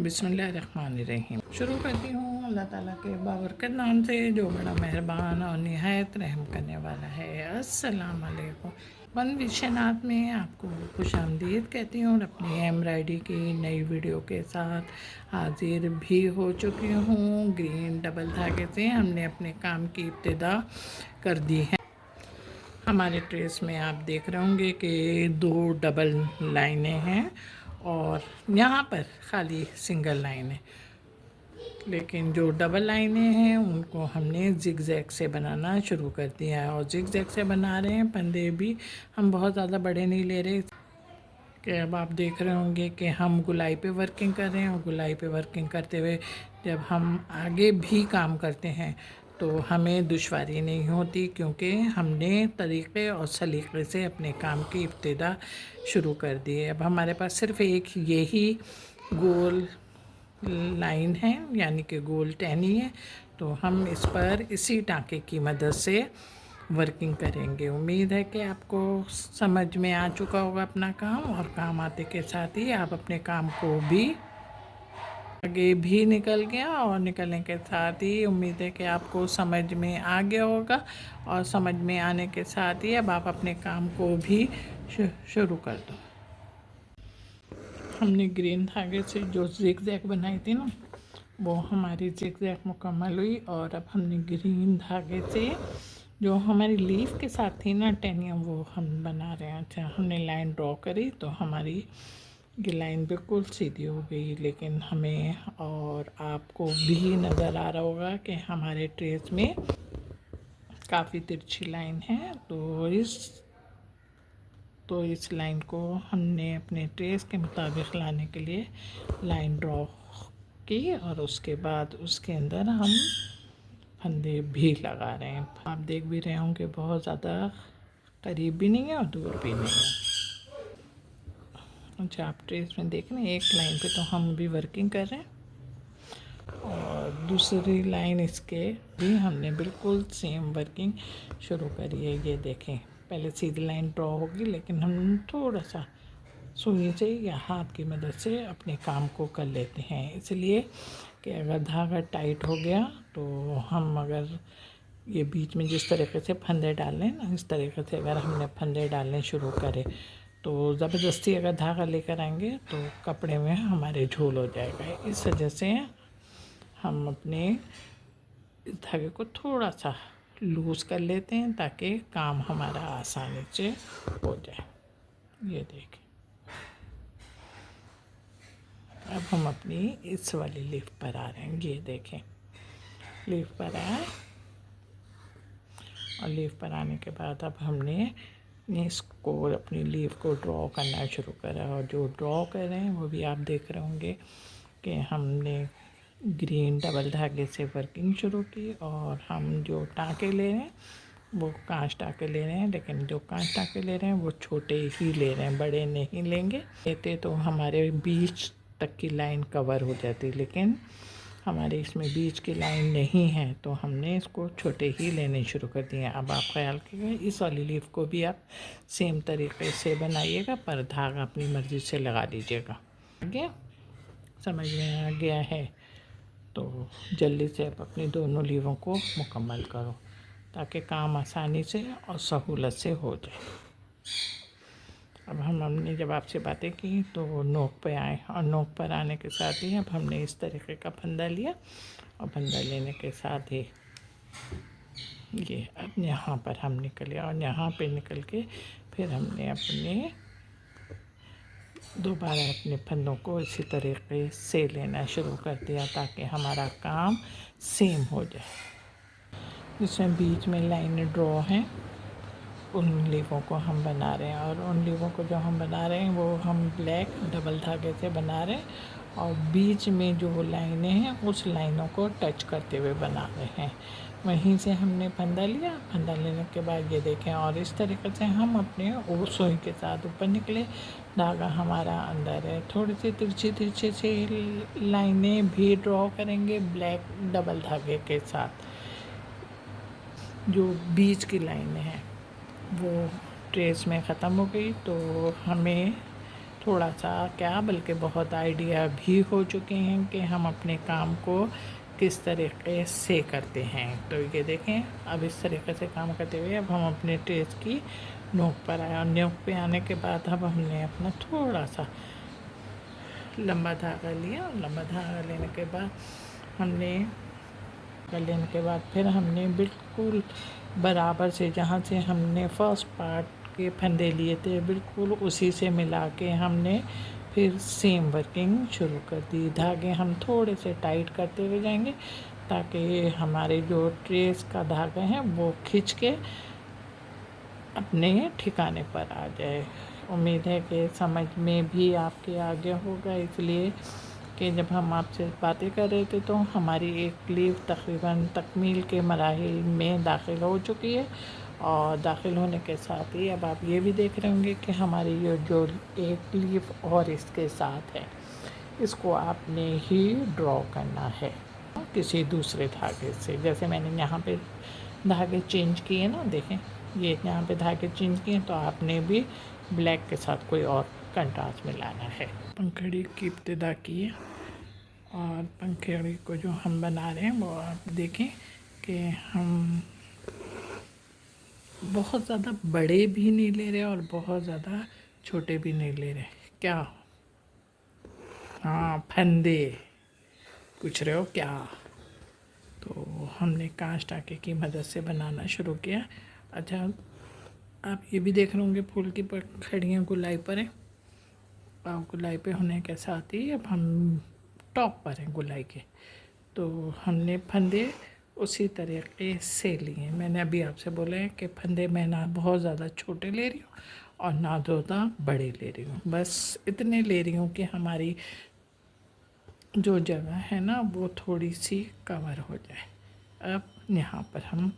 بسم اللہ الرحمن الرحیم۔ شروع کرتی ہوں اللہ تعالیٰ کے بابرکت نام سے جو بڑا مہربان اور نہایت رحم کرنے والا ہے۔ السلام علیکم۔ ون وشناتھ میں آپ کو خوش آمدید کہتی ہوں اور اپنی ایمبرائڈری کی نئی ویڈیو کے ساتھ حاضر بھی ہو چکی ہوں۔ گرین ڈبل دھاگے سے ہم نے اپنے کام کی ابتدا کر دی ہے۔ ہمارے ٹریس میں آپ دیکھ رہے ہوں گے کہ 2 ڈبل لائنیں ہیں اور یہاں پر خالی سنگل لائن ہے، لیکن جو ڈبل لائنیں ہیں ان کو ہم نے زگ زیگ سے بنانا شروع کر دیا ہے اور زگ زیگ سے بنا رہے ہیں۔ پندے بھی ہم بہت زیادہ بڑے نہیں لے رہے کہ اب آپ دیکھ رہے ہوں گے کہ ہم گلائی پہ ورکنگ کر رہے ہیں اور گلائی پہ ورکنگ کرتے ہوئے جب ہم آگے بھی کام کرتے ہیں تو ہمیں دشواری نہیں ہوتی، کیونکہ ہم نے طریقے اور سلیقے سے اپنے کام کی ابتدا شروع کر دی ہے۔ اب ہمارے پاس صرف ایک یہی گول لائن ہے، یعنی کہ گول ٹہنی ہے، تو ہم اس پر اسی ٹانکے کی مدد سے ورکنگ کریں گے۔ امید ہے کہ آپ کو سمجھ میں آ چکا ہوگا اپنا کام، اور کام آتے کے ساتھ ہی آپ اپنے کام کو بھی آگے بھی نکل گیا، اور نکلنے کے ساتھ ہی امید ہے کہ آپ کو سمجھ میں آ گیا ہوگا، اور سمجھ میں آنے کے ساتھ ہی اب آپ اپنے کام کو بھی شروع کر دو۔ ہم نے گرین دھاگے سے جو زگ زیگ بنائی تھی نا، وہ ہماری زگ زیگ مکمل ہوئی، اور اب ہم نے گرین دھاگے سے جو ہماری لیف کے ساتھ تھی نا ٹہنیاں، وہ ہم بنا رہے ہیں۔ اچھا، ہم نے لائن ڈرا کری تو ہماری یہ لائن بالکل سیدھی ہو گئی، لیکن ہمیں اور آپ کو بھی نظر آ رہا ہوگا کہ ہمارے ٹریس میں کافی ترچھی لائن ہے، تو اس لائن کو ہم نے اپنے ٹریس کے مطابق لانے کے لیے لائن ڈرا کی، اور اس کے بعد اس کے اندر ہم پھندے بھی لگا رہے ہیں۔ آپ دیکھ بھی رہے ہوں کہ بہت زیادہ قریب بھی نہیں ہے اور دور بھی نہیں ہے۔ اچھا، آپ ٹریس میں دیکھ رہے ہیں ایک لائن پہ تو ہم بھی ورکنگ کر رہے ہیں، اور دوسری لائن اس کے بھی ہم نے بالکل سیم ورکنگ شروع کری ہے۔ یہ دیکھیں، پہلے سیدھی لائن ڈرا ہوگی، لیکن ہم تھوڑا سا سوئی سے یا ہاتھ کی مدد سے اپنے کام کو کر لیتے ہیں، اس لیے کہ اگر دھاگا ٹائٹ ہو گیا تو ہم اگر یہ بیچ میں جس طریقے سے پھندے ڈال لیں نا، اس طریقے سے اگر ہم نے پھندے ڈالنے شروع کرے تو زبردستی اگر دھاگا لے کر آئیں گے تو کپڑے میں ہمارے جھول ہو جائے گا۔ اس وجہ سے ہم اپنے اس دھاگے کو تھوڑا سا لوز کر لیتے ہیں تاکہ کام ہمارا آسانی سے ہو جائے۔ یہ دیکھیں، اب ہم اپنی اس والی لیف پر آ رہے ہیں۔ یہ دیکھیں، لیف پر آئے، اور لیف پر آنے کے بعد اب ہم نے اس کو اپنی لیف کو ڈرا کرنا شروع کرا، اور جو ڈرا کر رہے ہیں وہ بھی آپ دیکھ رہے ہوں گے کہ ہم نے گرین ڈبل دھاگے سے ورکنگ شروع کی، اور ہم جو ٹانکے لے رہے ہیں وہ کانچ ٹانکے لے رہے ہیں، لیکن جو کانچ ٹانکے لے رہے ہیں وہ چھوٹے ہی لے رہے ہیں، بڑے نہیں لیں گے۔ لیتے تو ہمارے بیچ تک کی لائن کور ہو جاتی، لیکن ہمارے اس میں بیچ کی لائن نہیں ہے تو ہم نے اس کو چھوٹے ہی لینے شروع کر دیے ہیں۔ اب آپ خیال کیجیے، اس والی لیف کو بھی آپ سیم طریقے سے بنائیے گا، پر دھاگا اپنی مرضی سے لگا دیجیے گا۔ آگے سمجھ میں آ گیا ہے تو جلدی سے آپ اپنی دونوں لیفوں کو مکمل کرو تاکہ کام آسانی سے اور سہولت سے ہو جائے۔ اب ہم نے جب آپ سے باتیں کی تو نوک پہ آئے، اور نوک پر آنے کے ساتھ ہی اب ہم نے اس طریقے کا پھندا لیا، اور پھندا لینے کے ساتھ ہی یہ اب یہاں پر ہم نکلے، اور یہاں پہ نکل کے پھر ہم نے دوبارہ اپنے پھندوں کو اسی طریقے سے لینا شروع کر دیا تاکہ ہمارا کام سیم ہو جائے۔ جس میں بیچ میں لائن ڈرا ہیں ان لیفوں کو ہم بنا رہے ہیں، اور ان لیفوں کو جو ہم بنا رہے ہیں وہ ہم بلیک ڈبل دھاگے سے بنا رہے ہیں، اور بیچ میں جو لائنیں ہیں اس لائنوں کو ٹچ کرتے ہوئے بنا رہے ہیں۔ وہیں سے ہم نے پھندا لیا، پھندا لینے کے بعد یہ دیکھیں، اور اس طریقے سے ہم اپنے سوئی کے ساتھ اوپر نکلے، دھاگا ہمارا اندر ہے۔ تھوڑی سی ترچھی سی لائنیں بھی ڈرا کریں گے بلیک ڈبل دھاگے کے ساتھ۔ جو بیچ کی لائنیں ہیں وہ ٹریس میں ختم ہو گئی، تو ہمیں تھوڑا سا کیا بلکہ بہت آئیڈیا بھی ہو چکے ہیں کہ ہم اپنے کام کو کس طریقے سے کرتے ہیں. تو یہ دیکھیں اب اس طریقے سے کام کرتے ہوئے اب ہم اپنے ٹریس کی نوک پر آئے، اور نوک پہ آنے کے بعد اب ہم نے اپنا تھوڑا سا لمبا دھاگا لیا، اور لمبا دھاگا لینے کے بعد پھر ہم نے بالکل برابر سے جہاں سے ہم نے فرسٹ پارٹ کے پھندے لیے تھے بالکل اسی سے ملا کے ہم نے پھر سیم ورکنگ شروع کر دی. دھاگے ہم تھوڑے سے ٹائٹ کرتے ہوئے جائیں گے تاکہ ہمارے جو ٹریس کا دھاگا ہے وہ کھنچ کے اپنے ٹھکانے پر آ جائے. امید ہے کہ سمجھ میں بھی آپ کے آگے ہوگا، اس لیے کہ جب ہم آپ سے باتیں کر رہے تھے تو ہماری ایک لیف تقریباً تکمیل کے مراحل میں داخل ہو چکی ہے، اور داخل ہونے کے ساتھ ہی اب آپ یہ بھی دیکھ رہے ہوں گے کہ ہماری یہ جو ایک لیف اور اس کے ساتھ ہے اس کو آپ نے ہی ڈرا کرنا ہے کسی دوسرے دھاگے سے. جیسے میں نے یہاں پہ دھاگے چینج کیے نا، دیکھیں یہ یہاں پہ دھاگے چینج کیے تو آپ نے بھی بلیک کے ساتھ کوئی اور کنٹراسٹ ملانا ہے. پنکھڑی کی ابتدا کی ہے، اور پنکھڑی کو جو ہم بنا رہے ہیں وہ آپ دیکھیں کہ ہم بہت زیادہ بڑے بھی نہیں لے رہے اور بہت زیادہ چھوٹے بھی نہیں لے رہے. کیا ہاں پھندے پوچھ رہے ہو کیا؟ تو ہم نے کانچ ٹانکے کی مدد سے بنانا شروع کیا. اچھا آپ یہ بھی دیکھ رہے ہوں گے پھول کی پنکھڑیاں گلائی پر ہیں، اور گلائی پہ ہونے کے ساتھ ہی اب ہم ٹاپ پر ہیں گلائی کے. تو ہم نے پھندے اسی طریقے سے لیے. میں نے ابھی آپ سے بولا ہے کہ پھندے میں نہ بہت زیادہ چھوٹے لے رہی ہوں اور نہ زیادہ بڑے لے رہی ہوں، بس اتنے لے رہی ہوں کہ ہماری جو جگہ ہے نا وہ تھوڑی سی کور ہو جائے. اب یہاں پر ہم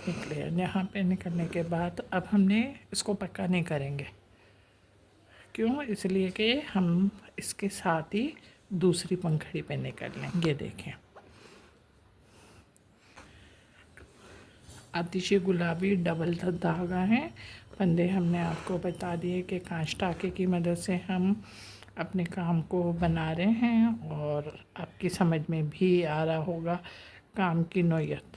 نکلے، یہاں پہ نکلنے کے بعد اب ہم نے اس کو پکا نہیں کریں گے. کیوں؟ اس لیے کہ ہم اس کے ساتھ ہی دوسری پنکھڑی پہ نکل لیں. یہ دیکھیں آتشی گلابی ڈبل دھاگا ہے. پھندے ہم نے آپ کو بتا دیے کہ کانچ ٹانکے کی مدد سے ہم اپنے کام کو بنا رہے ہیں، اور آپ کی سمجھ میں بھی آ رہا ہوگا کام کی نوعیت.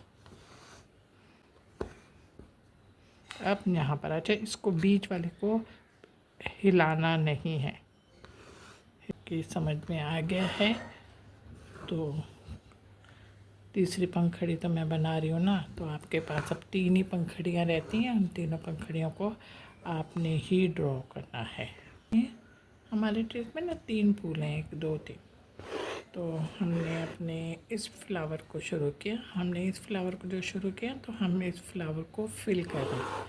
اب یہاں پر اچھا اس کو بیچ والے کو ہلانا نہیں ہے، کہ سمجھ میں آ گیا ہے. تو تیسری پنکھڑی تو میں بنا رہی ہوں نا، تو آپ کے پاس اب 3 ہی پنکھڑیاں رہتی ہیں. ان تینوں پنکھڑیوں کو آپ نے ہی ڈرا کرنا ہے. ہمارے ٹریس میں نا 3 پھول ہیں، 1 2 3. تو ہم نے اپنے اس فلاور کو شروع کیا. ہم نے اس فلاور کو جو شروع کیا تو ہم اس فلاور کو فل کر رہے ہیں.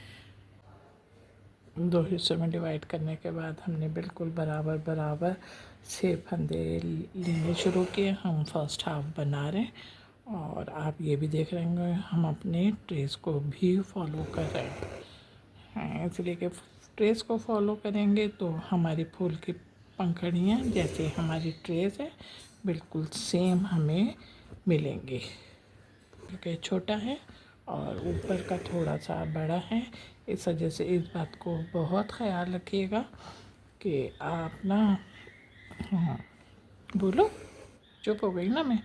2 حصوں میں ڈیوائڈ کرنے کے بعد ہم نے بالکل برابر سے پھندے لینے شروع کیے. ہم فرسٹ ہاف بنا رہے ہیں، اور آپ یہ بھی دیکھ رہے ہیں ہم اپنے ٹریس کو بھی فالو کر رہے ہیں. اس لیے کہ ٹریس کو فالو کریں گے تو ہماری پھول کی پنکھڑیاں جیسے ہماری ٹریس ہے بالکل سیم ہمیں ملیں گی. کیونکہ چھوٹا ہے اور اوپر کا تھوڑا سا بڑا ہے، اس وجہ سے اس بات کو بہت خیال رکھیے گا کہ آپ نا ہاں بولو چپ ہو گئی نا میں،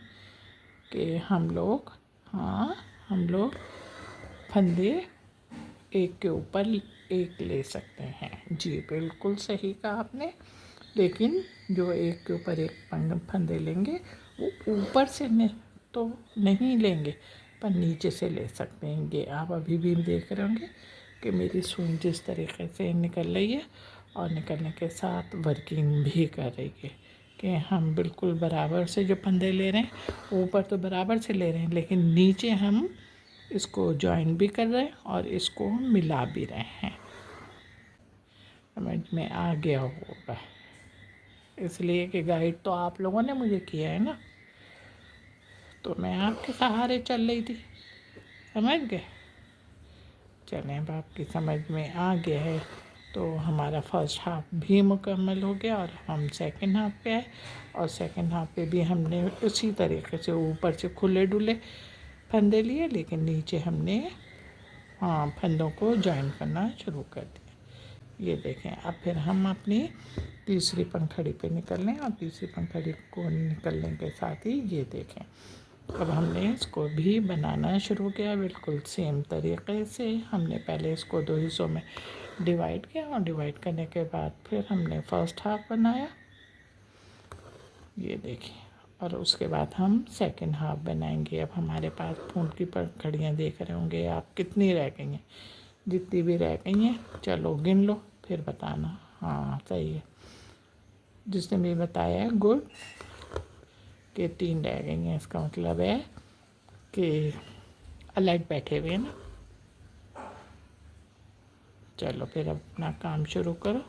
کہ ہم لوگ پھندے ایک کے اوپر ایک لے سکتے ہیں. جی بالکل صحیح کہا آپ نے، لیکن جو ایک کے اوپر ایک پھندے لیں گے وہ اوپر سے تو نہیں لیں گے پر نیچے سے لے سکتے ہیں. یہ آپ ابھی بھی دیکھ رہے ہوں گے کہ میری سوئی جس طریقے سے نکل رہی ہے اور نکلنے کے ساتھ ورکنگ بھی کر رہی ہے، کہ ہم بالکل برابر سے جو پھندے لے رہے ہیں اوپر تو برابر سے لے رہے ہیں لیکن نیچے ہم اس کو جوائن بھی کر رہے ہیں اور اس کو ملا بھی رہے ہیں. سمجھ میں آ گیا ہوگا، اس لیے کہ گائیڈ تو آپ لوگوں نے مجھے کیا ہے نا، تو میں آپ کے سہارے چل رہی تھی. سمجھ گئے؟ چلیں اب آپ کی سمجھ میں آ گیا ہے تو ہمارا فرسٹ ہاف بھی مکمل ہو گیا، اور ہم سیکنڈ ہاف پہ آئے. اور سیکنڈ ہاف پہ بھی ہم نے اسی طریقے سے اوپر سے کھلے ڈلے پھندے لیے، لیکن نیچے ہم نے پھندوں کو جوائن کرنا شروع کر دیا. یہ دیکھیں اب پھر ہم اپنی تیسری پنکھڑی پہ نکل لیں اور تیسری پنکھڑی کو نکلنے کے ساتھ ہی یہ دیکھیں اب ہم نے اس کو بھی بنانا شروع کیا بالکل سیم طریقے سے. ہم نے پہلے اس کو 2 حصوں میں ڈیوائڈ کیا اور ڈیوائڈ کرنے کے بعد پھر ہم نے فرسٹ ہاف بنایا یہ دیکھیں اور اس کے بعد ہم سیکنڈ ہاف بنائیں گے. اب ہمارے پاس پھونٹ کی پنکھڑیاں دیکھ رہے ہوں گے آپ کتنی رہ گئی ہیں. جتنی بھی رہ گئی ہیں چلو گن لو پھر بتانا. ہاں صحیح ہے جس نے بھی بتایا ہے گڈ کہ 3 رہ گئی ہیں. اس کا مطلب ہے کہ الرٹ بیٹھے ہوئے ہیں نا. چلو پھر اب اپنا کام شروع کرو.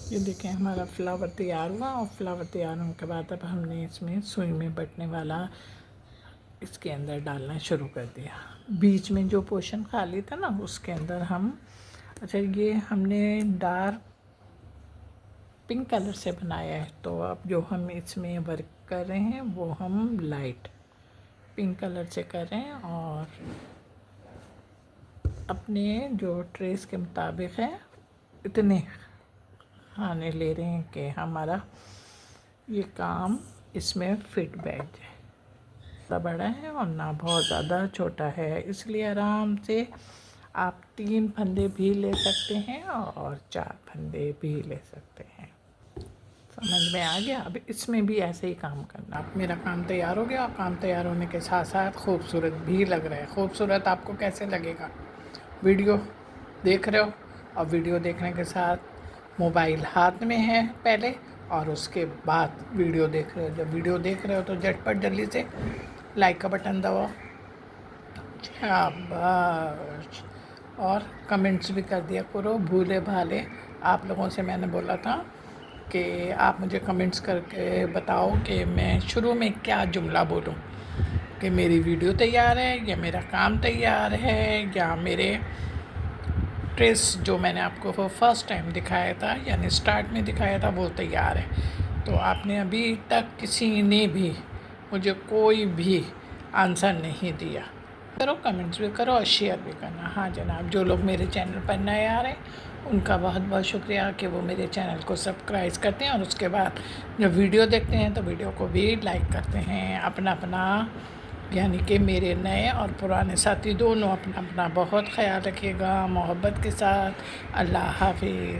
یہ دیکھیں ہمارا فلاور تیار ہوا اور فلاور تیار ہونے کے بعد اب ہم نے اس میں سوئی میں بٹنے والا اس کے اندر ڈالنا شروع کر دیا. بیچ میں جو پورشن خالی تھا نا اس کے اندر ہم اچھا یہ ہم نے ڈارک پنک کلر سے بنایا ہے تو اب جو ہم اس میں ورک کر رہے ہیں وہ ہم لائٹ پنک کلر سے کر رہے ہیں اور اپنے جو ٹریس کے مطابق ہے اتنے کھانے لے رہے ہیں کہ ہمارا یہ کام اس میں فٹ بیٹھ جائے. نہ بڑا ہے اور نہ بہت زیادہ چھوٹا ہے اس لیے آرام سے آپ 3 پھندے بھی لے سکتے ہیں اور 4 پھندے بھی لے سکتے ہیں. سمجھ میں آ گیا. اب اس میں بھی ایسے ہی کام کرنا. اب میرا کام تیار ہو گیا اور کام تیار ہونے کے ساتھ ساتھ خوبصورت بھی لگ رہا ہے. خوبصورت آپ کو کیسے لگے گا؟ ویڈیو دیکھ رہے ہو اور ویڈیو دیکھنے کے ساتھ موبائل ہاتھ میں ہے پہلے اور اس کے بعد ویڈیو دیکھ رہے ہو. جب ویڈیو دیکھ رہے ہو تو جھٹ پٹ جلدی سے لائک کا بٹن دباؤ. شاباش. اور کمنٹس بھی کر دیا کرو بھولے بھالے. آپ لوگوں سے میں نے بولا تھا کہ آپ مجھے کمنٹس کر کے بتاؤ کہ میں شروع میں کیا جملہ بولوں کہ میری ویڈیو تیار ہے یا میرا کام تیار ہے یا میرے ٹریس جو میں نے آپ کو فرسٹ ٹائم دکھایا تھا یعنی سٹارٹ میں دکھایا تھا وہ تیار ہے. تو آپ نے ابھی تک کسی نے بھی مجھے کوئی بھی آنسر نہیں دیا. کرو کمنٹس بھی کرو اور شیئر بھی کرنا. ہاں جناب جو لوگ میرے چینل پر نئے آ رہے ہیں ان کا بہت بہت شکریہ کہ وہ میرے چینل کو سبسکرائب کرتے ہیں اور اس کے بعد جب ویڈیو دیکھتے ہیں تو ویڈیو کو بھی لائک کرتے ہیں. اپنا یعنی کہ میرے نئے اور پرانے ساتھی دونوں اپنا بہت خیال رکھیے گا محبت کے ساتھ. اللہ حافظ.